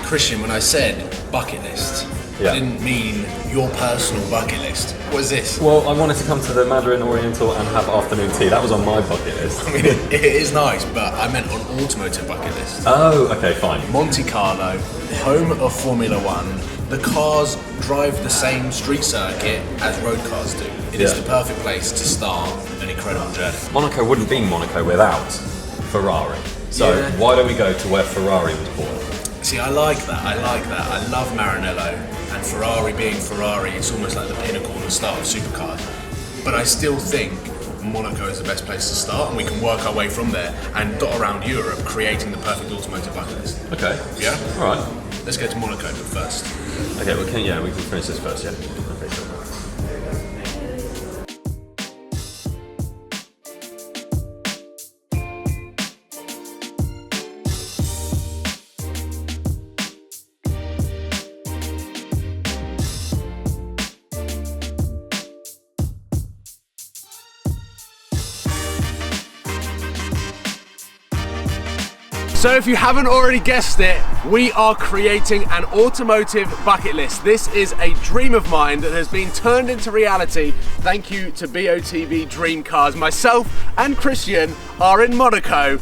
Christian, when I said bucket list, Yeah. I didn't mean your personal bucket list. What is this? Well, I wanted to come to the Mandarin Oriental and have afternoon tea. That was on my bucket list. I mean, it is nice, but I meant on automotive bucket list. Oh, okay, fine. Monte Carlo, home of Formula One. The cars drive the same street circuit as road cars do. It is Yeah. the perfect place to start an incredible journey. Monaco wouldn't be Monaco without Ferrari. So Yeah. why don't we go to where Ferrari was born? See, I like that. I love Maranello, and Ferrari being Ferrari, it's almost like the pinnacle and the start of supercars. But I still think Monaco is the best place to start, and we can work our way from there and dot around Europe, creating the perfect automotive bucket list. Okay. Yeah? All right. Let's go to Monaco first. Okay, we can finish this first, yeah? Okay, sure. So if you haven't already guessed it, we are creating an automotive bucket list. This is a dream of mine that has been turned into reality thank you to BOTB Dreamcars. Myself and Christian are in Monaco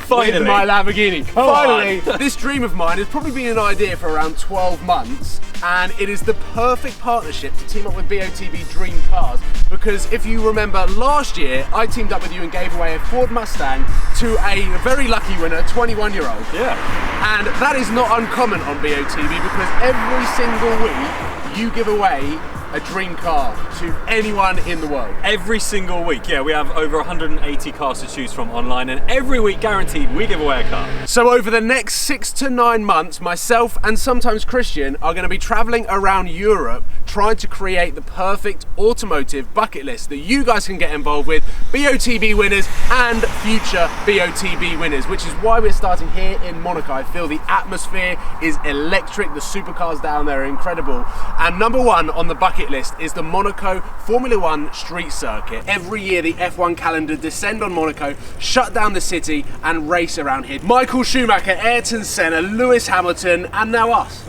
with my Lamborghini. Finally, this dream of mine has probably been an idea for around 12 months, and it is the perfect partnership to team up with BOTB Dreamcars, because if you remember last year, I teamed up with you and gave away a Ford Mustang to a very lucky winner, a 21-year-old. Yeah. And that is not uncommon on BOTB, because every single week you give away a dream car to anyone in the world. Every single week, yeah, we have over 180 cars to choose from online, and every week guaranteed we give away a car. So over the next 6 to 9 months, myself and sometimes Christian are going to be traveling around Europe trying to create the perfect automotive bucket list that you guys can get involved with, BOTB winners and future BOTB winners, which is why we're starting here in Monaco. I feel the atmosphere is electric, the supercars down there are incredible, and number one on the bucket list is the Monaco Formula One street circuit. Every year the F1 calendar descend on Monaco, shut down the city and race around here. Michael Schumacher, Ayrton Senna, Lewis Hamilton, and now us.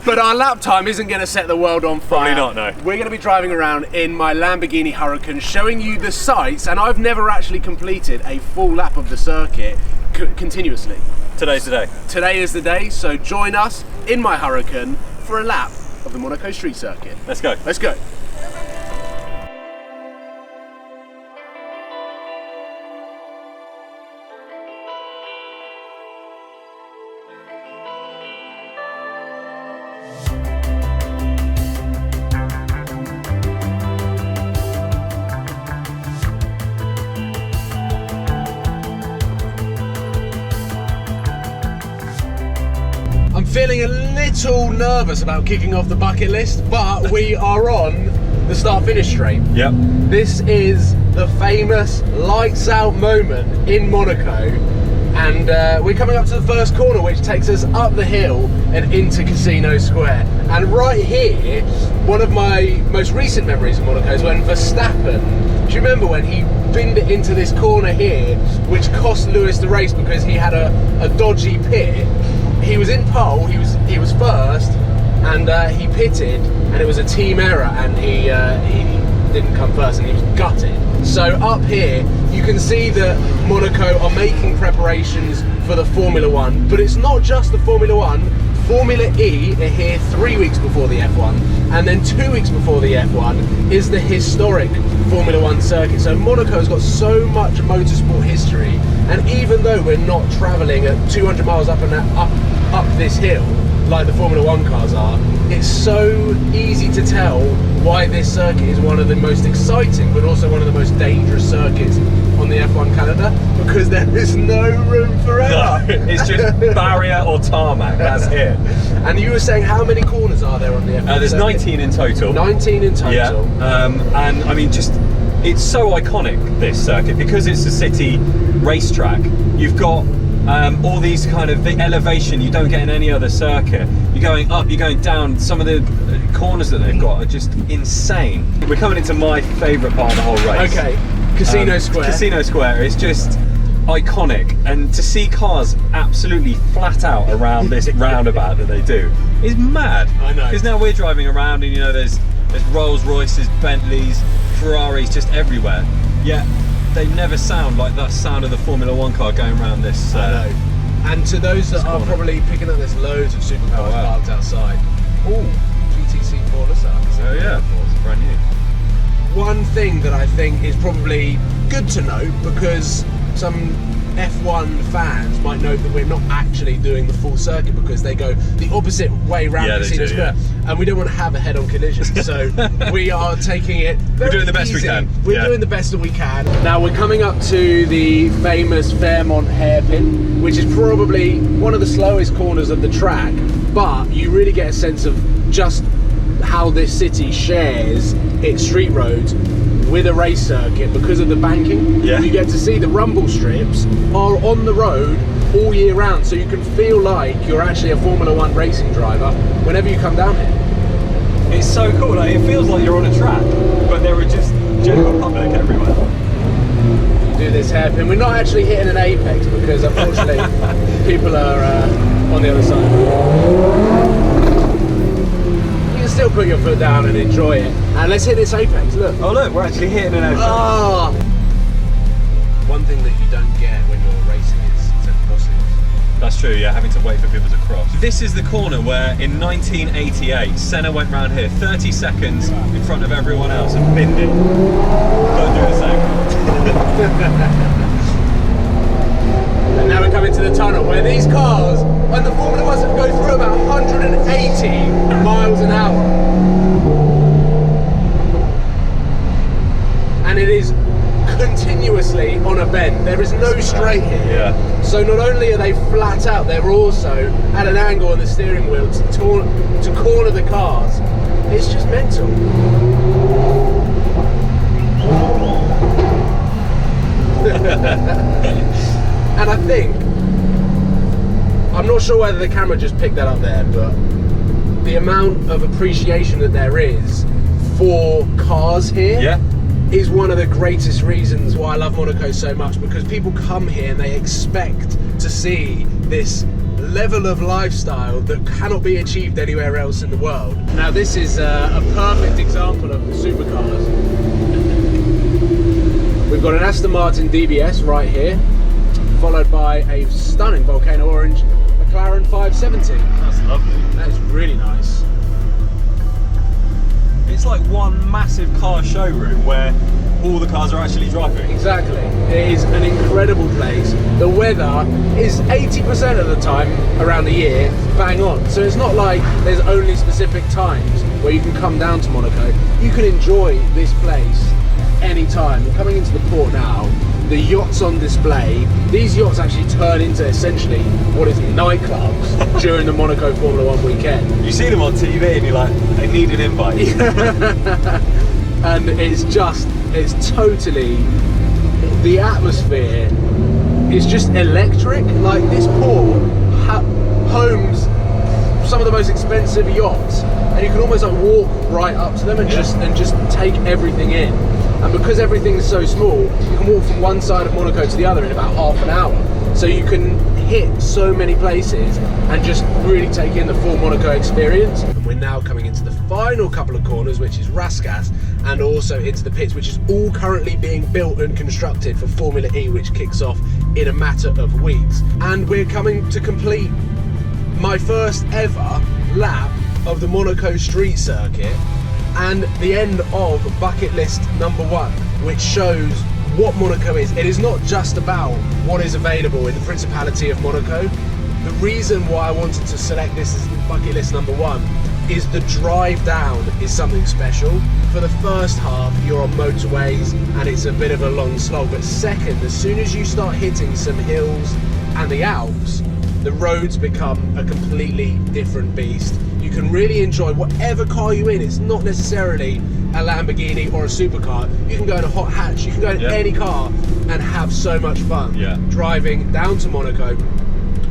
But our lap time isn't going to set the world on fire. Probably not, no. We're going to be driving around in my Lamborghini Huracan, showing you the sights, and I've never actually completed a full lap of the circuit continuously. Today's the day. Today is the day, so join us in my Huracan for a lap of the Monaco street circuit. Let's go. Let's go. I'm feeling a little nervous about kicking off the bucket list, but we are on the start-finish straight. Yep. This is the famous lights out moment in Monaco, and we're coming up to the first corner, which takes us up the hill and into Casino Square. And right here, one of my most recent memories of Monaco is when Verstappen, do you remember when he binned it into this corner here, which cost Lewis the race because he had a dodgy pit? He was in pole, he was first, and he pitted, and it was a team error, and he didn't come first, and he was gutted. So up here, you can see that Monaco are making preparations for the Formula One, but it's not just the Formula One. Formula E are here 3 weeks before the F1, and then 2 weeks before the F1 is the historic Formula One circuit. So Monaco's got so much motorsport history, and even though we're not travelling at 200 miles up this hill like the Formula One cars are, it's so easy to tell why this circuit is one of the most exciting but also one of the most dangerous circuits on the F1 calendar, because there is no room for error. No, it's just barrier or tarmac, that's it. And you were saying, how many corners are there on the F1 There's circuit? 19 in total. 19 in total. Yeah, and I mean, just, it's so iconic, this circuit, because it's a city racetrack. You've got all these kind of, the elevation you don't get in any other circuit. You're going up, you're going down. Some of the corners that they've got are just insane. We're coming into my favourite part of the whole race. Okay, Casino Square. Casino Square is just, iconic, and to see cars absolutely flat out around this roundabout that they do is mad. I know. Because now we're driving around and, you know, there's Rolls Royces, Bentleys, Ferraris just everywhere. Yet they never sound like the sound of the Formula One car going around this. I know. And to those that are probably picking up, there's loads of supercars parked outside. Oh, GTC 4, look at that. Oh yeah, it's brand new. One thing that I think is probably good to note, because some F1 fans might know that we're not actually doing the full circuit because they go the opposite way round Casino Square, and we don't want to have a head-on collision. So we are taking it very We're doing the best we can. We're doing the best that we can. Now we're coming up to the famous Fairmont hairpin, which is probably one of the slowest corners of the track, but you really get a sense of just how this city shares its street roads with a race circuit because of the banking. Yeah. You get to see the rumble strips are on the road all year round, so you can feel like you're actually a Formula One racing driver whenever you come down here. It's so cool. Like, it feels like you're on a track, but there are just general public everywhere. You do this hairpin. We're not actually hitting an apex because unfortunately people are on the other side. Still put your foot down and enjoy it. And let's hit this apex, look. Oh look, we're actually hitting an apex. Oh. One thing that you don't get when you're racing is zebra crossings. That's true, yeah, having to wait for people to cross. This is the corner where in 1988 Senna went round here 30 seconds in front of everyone else and binned it. Don't do the same. And now we're coming to the tunnel where these cars, when the Formula Ones go through about 180 miles an hour. And it is continuously on a bend. There is no straight here. Yeah. So not only are they flat out, they're also at an angle on the steering wheel to corner the cars. It's just mental. And I think, I'm not sure whether the camera just picked that up there, but the amount of appreciation that there is for cars here is one of the greatest reasons why I love Monaco so much, because people come here and they expect to see this level of lifestyle that cannot be achieved anywhere else in the world. Now this is a perfect example of the supercars. We've got an Aston Martin DBS right here, followed by a stunning volcano orange McLaren 570. That's lovely. That is really nice. It's like one massive car showroom where all the cars are actually driving. Exactly. It is an incredible place. The weather is 80% of the time around the year bang on. So it's not like there's only specific times where you can come down to Monaco. You can enjoy this place anytime. And coming into the port now, the yachts on display, these yachts actually turn into essentially what is nightclubs during the Monaco Formula One weekend. You see them on TV and you're like, I need an invite. And it's totally, the atmosphere is just electric. Like this port homes some of the most expensive yachts, and you can almost like walk right up to them and just take everything in. And because everything's so small, you can walk from one side of Monaco to the other in about half an hour. So you can hit so many places and just really take in the full Monaco experience. And we're now coming into the final couple of corners, which is Rascasse, and also into the pits, which is all currently being built and constructed for Formula E, which kicks off in a matter of weeks. And we're coming to complete my first ever lap of the Monaco street circuit and the end of bucket list number 1, which shows what Monaco is. It is not just about what is available in the Principality of Monaco. The reason why I wanted to select this as bucket list number 1 is the drive down is something special. For the first half, you're on motorways and it's a bit of a long slog, but second, as soon as you start hitting some hills and the Alps, the roads become a completely different beast. You can really enjoy whatever car you're in. It's not necessarily a Lamborghini or a supercar. You can go in a hot hatch, you can go in any car and have so much fun driving down to Monaco.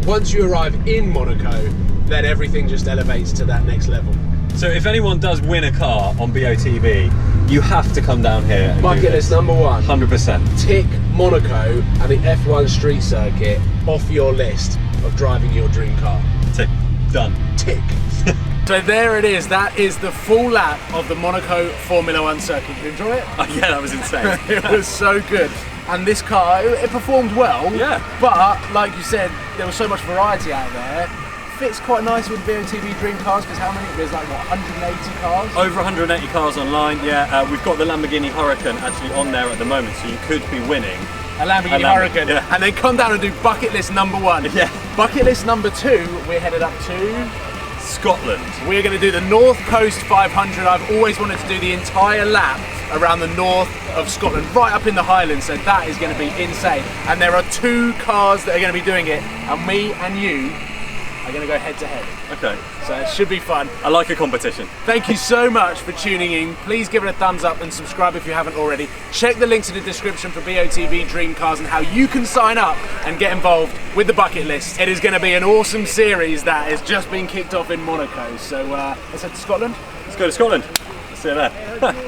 Once you arrive in Monaco, then everything just elevates to that next level. So if anyone does win a car on BOTB, You have to come down here. And Bucket list number 1. 100%. Tick Monaco and the F1 street circuit off your list of driving your dream car. Tick. Done. Tick. So there it is. That is the full lap of the Monaco Formula 1 circuit. Did you enjoy it? Oh, yeah, that was insane. It was so good. And this car, it performed well. Yeah. But like you said, there was so much variety out there. Fits quite nicely with BOTB Dreamcars because how many? There's like what, 180 cars? Over 180 cars online, yeah. We've got the Lamborghini Huracan actually on there at the moment, so you could be winning. A Lamborghini Huracan. Yeah. And then come down and do bucket list number 1. Yeah. Bucket list number 2, we're headed up to Scotland. We're going to do the North Coast 500. I've always wanted to do the entire lap around the north of Scotland, right up in the Highlands, so that is going to be insane. And there are 2 cars that are going to be doing it, and me and you are going to go head to head. Okay. So it should be fun. I like a competition. Thank you so much for tuning in. Please give it a thumbs up and subscribe if you haven't already. Check the links in the description for BOTB Dreamcars and how you can sign up and get involved with the bucket list. It is going to be an awesome series that has just been kicked off in Monaco. So let's head to Scotland. Let's go to Scotland. See you there.